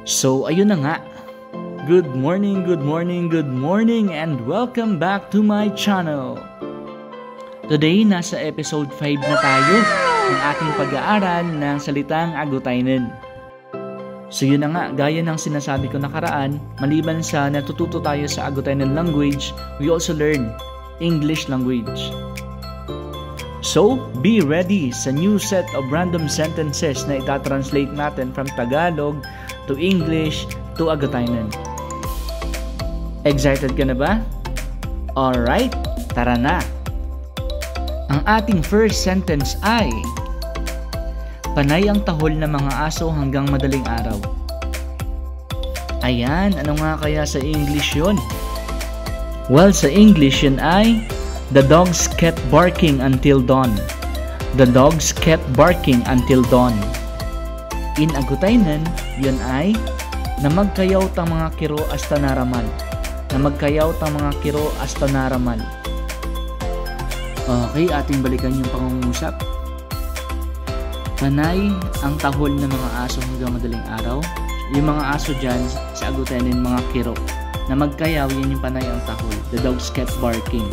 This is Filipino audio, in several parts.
So, ayun na nga. Good morning, and welcome back to my channel. Today, nasa episode 5 na tayo ng ating pag-aaral ng salitang agutainen. So yun na nga, gaya ng sinasabi ko nakaraan, maliban sa natututo tayo sa agutainen language, we also learn English language. So, be ready sa new set of random sentences na itatranslate natin from Tagalog to English to agutainen. Excited ka na ba? Alright, tara na! Ang ating first sentence ay, panay ang tahol ng mga aso hanggang madaling araw. Ayan, ano nga kaya sa English yun? Well, sa English yun ay, the dogs kept barking until dawn. The dogs kept barking until dawn. In agutainen, yun ay, na magkayaw tang mga kiro hasta naramal. Na magkayaw tang mga kiro hasta naramal. Okay, ating balikan yung pangungusap. Panay ang tahol ng mga aso hanggang madaling araw. Yung mga aso dyan, sa agutainen, mga kiro. Na magkayaw, yan yung panay ang tahol. The dogs kept barking.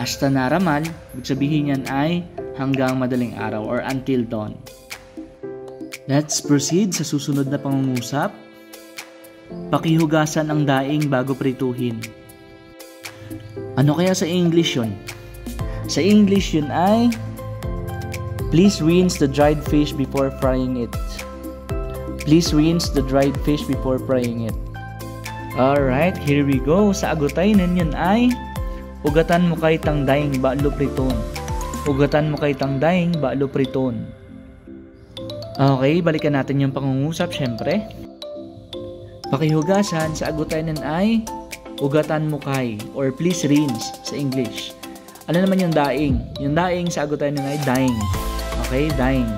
Hasta naramal, ibig sabihin yan ay hanggang madaling araw or until dawn. Let's proceed sa susunod na pangungusap. Pakihugasan ang daing bago prituhin. Ano kaya sa English yun? Sa English yun ay, please rinse the dried fish before frying it. Please rinse the dried fish before frying it. Alright, here we go. Sa agutainen yun ay, ugatan mo kay tang daing baalo priton. Ugatan mo kay tang daing baalo priton. Okay, balikan natin yung pangungusap syempre. Pakihugasan sa agutainen ay ugatan mo kay or please rinse sa English. Ano naman yung daing? Yung daing sa agutainen ay daing. Okay, daing.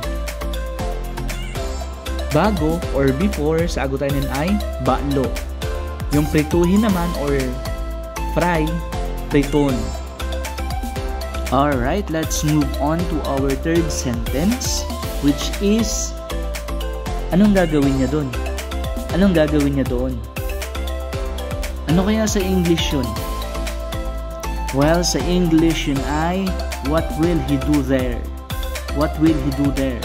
Bago or before sa agutainen ay baalo. Yung prituhin naman or fry, priton. Alright, let's move on to our third sentence, which is, anong gagawin niya doon? Anong gagawin niya doon? Ano kaya sa English yun? Well, sa English yun ay, what will he do there? What will he do there?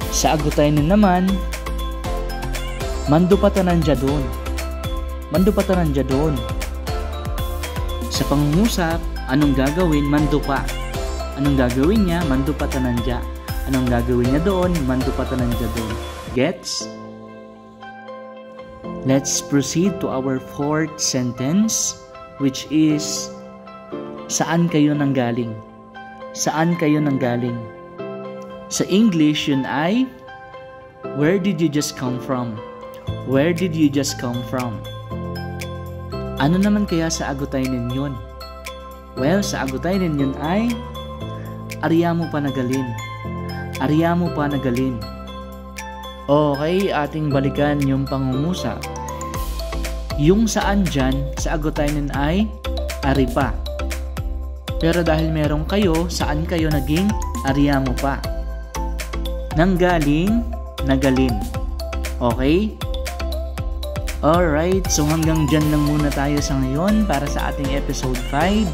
Sa agutainen naman, mandupatanan dya doon. Mandupatanan dya doon. Sa pangungusap, anong gagawin? Mandupa. Anong gagawin niya? Mandupatanan dya. Anong gagawin niya doon? Mandupatanan dya doon. Gets? Let's proceed to our fourth sentence, which is, saan kayo nanggaling? Saan kayo nanggaling? Sa English, yun ay, where did you just come from? Where did you just come from? Ano naman kaya sa agutainen yun? Well, sa agutainen yun ay, ariya mo pa nagalin. Ariya mo pa nagalin. Okay, ating balikan yung pangungusap. Yung saan dyan sa agutainen ay aripa. Pero dahil merong kayo, saan kayo naging ariya mo pa? Nanggaling, nagalin. Okay? Alright, so hanggang dyan lang muna tayo sa ngayon para sa ating episode 5.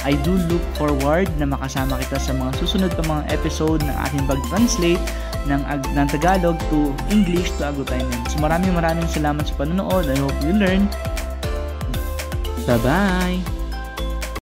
I do look forward na makasama kita sa mga susunod pa mga episode ng ating pag-translate ng Tagalog to English to agutainen. So maraming salamat sa panonood. I hope you learn. Bye-bye!